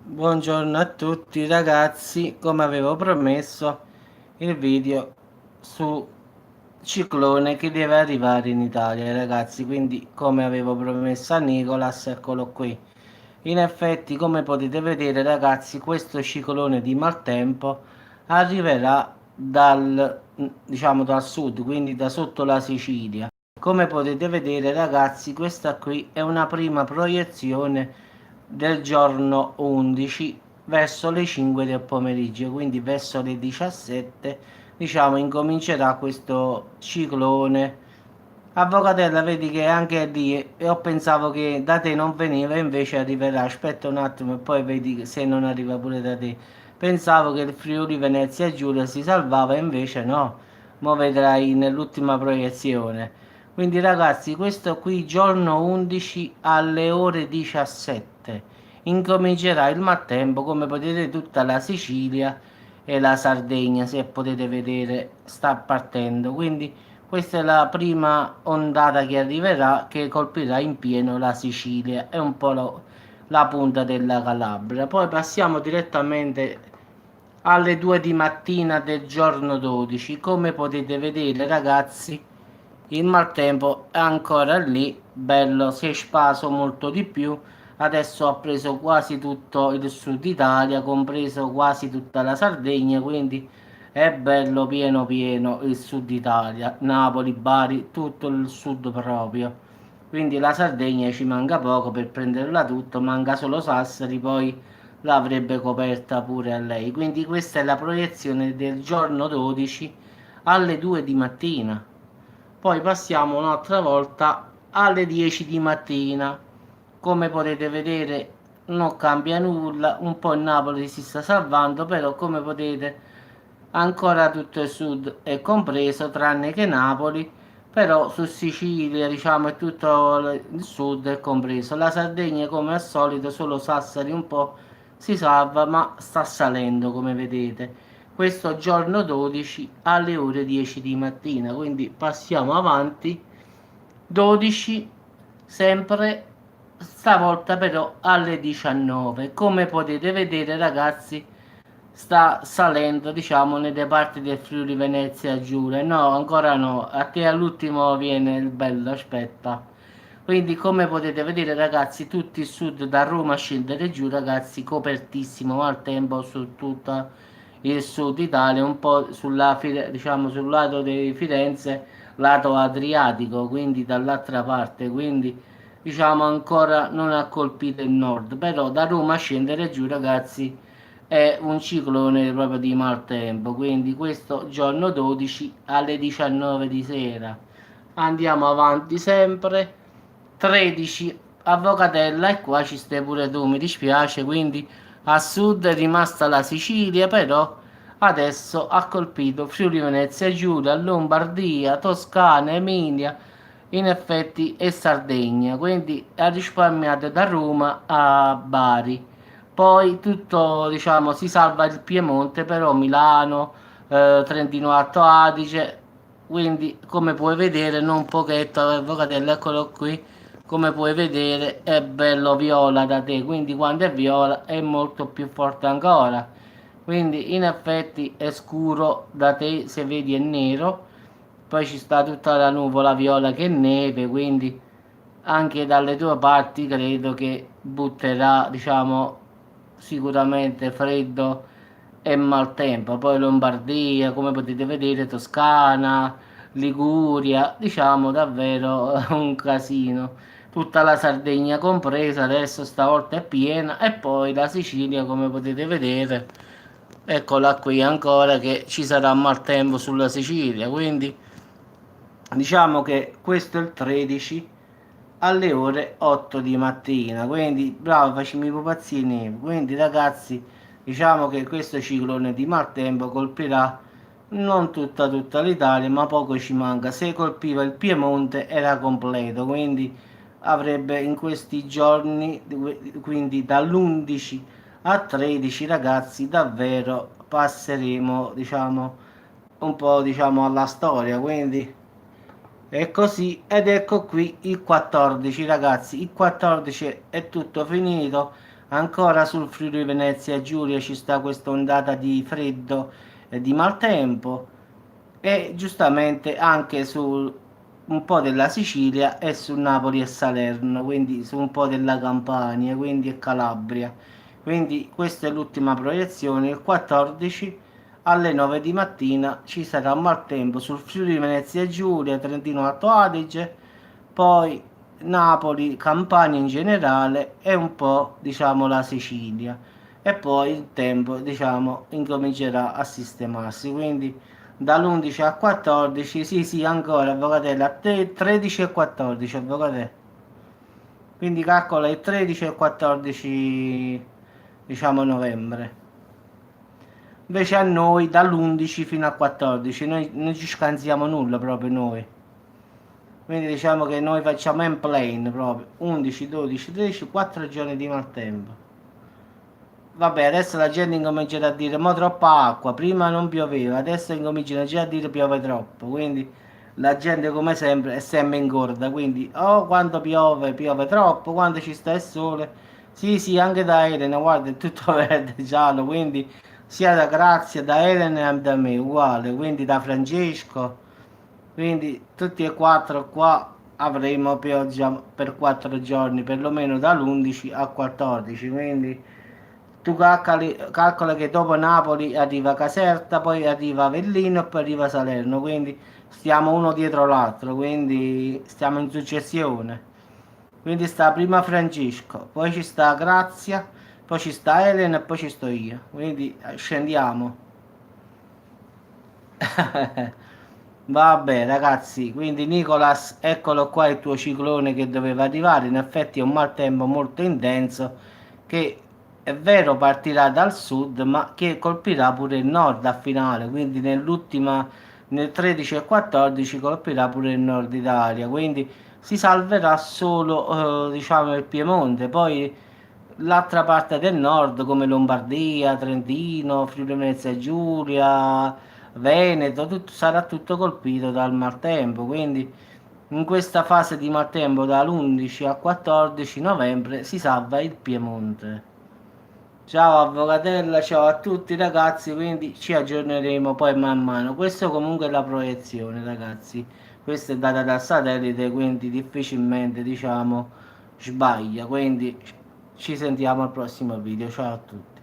Buongiorno a tutti ragazzi, come avevo promesso il video su ciclone che deve arrivare in Italia ragazzi, quindi come avevo promesso a Nicolas, eccolo qui. In effetti, come potete vedere ragazzi, questo ciclone di maltempo arriverà dal sud, quindi da sotto la Sicilia. Come potete vedere ragazzi, questa qui è una prima proiezione del giorno 11 verso le 5 del pomeriggio, quindi verso le 17, incomincerà questo ciclone. Avvocatella, vedi che anche lì io pensavo che da te non veniva, invece arriverà. Aspetta un attimo e poi vedi se non arriva pure da te. Pensavo che il Friuli Venezia Giulia si salvava, invece no. Mo vedrai nell'ultima proiezione. Quindi ragazzi, questo qui giorno 11 alle ore 17. Incomincerà il maltempo, come potete tutta la Sicilia e la Sardegna, se potete vedere, sta partendo. Quindi questa è la prima ondata che arriverà, che colpirà in pieno la Sicilia e un po' la punta della Calabria. Poi passiamo direttamente alle 2 di mattina del giorno 12. Come potete vedere ragazzi, il maltempo è ancora lì, bello, si è spaso molto di più. Adesso ha preso quasi tutto il sud Italia, compreso quasi tutta la Sardegna, quindi è bello pieno pieno il sud Italia, Napoli, Bari, tutto il sud proprio. Quindi la Sardegna ci manca poco per prenderla tutto, manca solo Sassari, poi l'avrebbe coperta pure a lei. Quindi questa è la proiezione del giorno 12 alle 2 di mattina. Poi passiamo un'altra volta alle 10 di mattina. Come potete vedere non cambia nulla, un po' il Napoli si sta salvando, però come potete ancora tutto il sud è compreso, tranne che Napoli, però su Sicilia diciamo e tutto il sud è compreso. La Sardegna come al solito, solo Sassari un po' si salva, ma sta salendo come vedete. Questo giorno 12 alle ore 10 di mattina, quindi passiamo avanti. 12 sempre, stavolta però alle 19. Come potete vedere ragazzi, sta salendo diciamo nelle parti del Friuli Venezia Giulia. No, ancora no, a te all'ultimo viene il bello, aspetta. Quindi come potete vedere ragazzi, tutto il sud da Roma a scendere giù ragazzi, copertissimo al tempo su tutto il sud Italia, un po' diciamo sul lato di Firenze, lato Adriatico, quindi dall'altra parte, quindi diciamo ancora non ha colpito il nord, però da Roma a scendere giù ragazzi è un ciclone proprio di maltempo, quindi questo giorno 12 alle 19 di sera. Andiamo avanti sempre. 13 Avvocatella e qua ci stai pure tu, mi dispiace, quindi a sud è rimasta la Sicilia, però adesso ha colpito Friuli Venezia Giulia, Lombardia, Toscana, Emilia, in effetti e Sardegna, quindi ha risparmiato da Roma a Bari. Poi tutto, diciamo, si salva il Piemonte, però Milano, Trentino Alto Adige, quindi come puoi vedere non pochetto, Avvocatello, eccolo qui, come puoi vedere è bello viola da te, quindi quando è viola è molto più forte ancora. Quindi in effetti è scuro da te, se vedi è nero, poi ci sta tutta la nuvola viola che è neve, quindi anche dalle tue parti credo che butterà, diciamo, sicuramente freddo e maltempo. Poi Lombardia, come potete vedere, Toscana, Liguria, diciamo davvero un casino. Tutta la Sardegna compresa, adesso stavolta è piena, e poi la Sicilia, come potete vedere, eccola qui ancora che ci sarà maltempo sulla Sicilia, quindi diciamo che questo è il 13 alle ore 8 di mattina, quindi bravo, facciamo i pupazzini. Quindi ragazzi, diciamo che questo ciclone di maltempo colpirà non tutta l'Italia, ma poco ci manca. Se colpiva il Piemonte era completo, quindi avrebbe in questi giorni, quindi dall'11 a 13 ragazzi, davvero passeremo, diciamo, un po' diciamo alla storia, quindi è così. Ed ecco qui il 14 ragazzi, il 14 è tutto finito, Ancora sul Friuli Venezia Giulia ci sta questa ondata di freddo e di maltempo, e giustamente anche su un po' della Sicilia e su Napoli e Salerno, quindi su un po' della Campania, quindi e Calabria. Quindi questa è l'ultima proiezione. Il 14 alle 9 di mattina ci sarà maltempo sul Friuli Venezia Giulia, Trentino Alto Adige, poi Napoli, Campania in generale e un po' diciamo la Sicilia, e poi il tempo diciamo incomincerà a sistemarsi, quindi dall'11 al 14, sì sì ancora avvocatella, 13 e 14 avvocatella, quindi calcola il 13 e 14 diciamo novembre. Invece a noi dall'11 fino al 14 noi non ci scansiamo nulla proprio noi. Quindi diciamo che noi facciamo in plane proprio 11, 12, 13, 4 giorni di maltempo. Vabbè, adesso la gente incomincerà a dire mo troppa acqua, prima non pioveva, adesso incominciano già a dire piove troppo, quindi la gente come sempre è sempre in corda, quindi oh quando piove, piove troppo, quando ci sta il sole, sì sì anche da Elena, guarda è tutto verde, giallo, quindi sia da Grazia, da Elena e da me, uguale, quindi da Francesco, quindi tutti e quattro qua avremo pioggia per 4 giorni, perlomeno dall'11 al 14, quindi tu calcola che dopo Napoli arriva Caserta, poi arriva Avellino e poi arriva Salerno, quindi stiamo uno dietro l'altro, quindi stiamo in successione. Quindi sta prima Francesco, poi ci sta Grazia, poi ci sta Elena e poi ci sto io. Quindi scendiamo. Vabbè ragazzi, quindi Nicolas, eccolo qua il tuo ciclone che doveva arrivare, in effetti è un maltempo molto intenso che è vero partirà dal sud ma che colpirà pure il nord a finale, quindi nel 13 e 14 colpirà pure il nord Italia, quindi si salverà solo diciamo il Piemonte, poi l'altra parte del nord come Lombardia, Trentino, Friuli Venezia Giulia, Veneto, sarà tutto colpito dal maltempo, quindi in questa fase di maltempo dall'11 al 14 novembre si salva il Piemonte. Ciao avvocatella, ciao a tutti ragazzi, quindi ci aggiorneremo poi man mano. Questo comunque è la proiezione ragazzi, questa è data dal satellite, quindi difficilmente diciamo sbaglia, quindi ci sentiamo al prossimo video, ciao a tutti.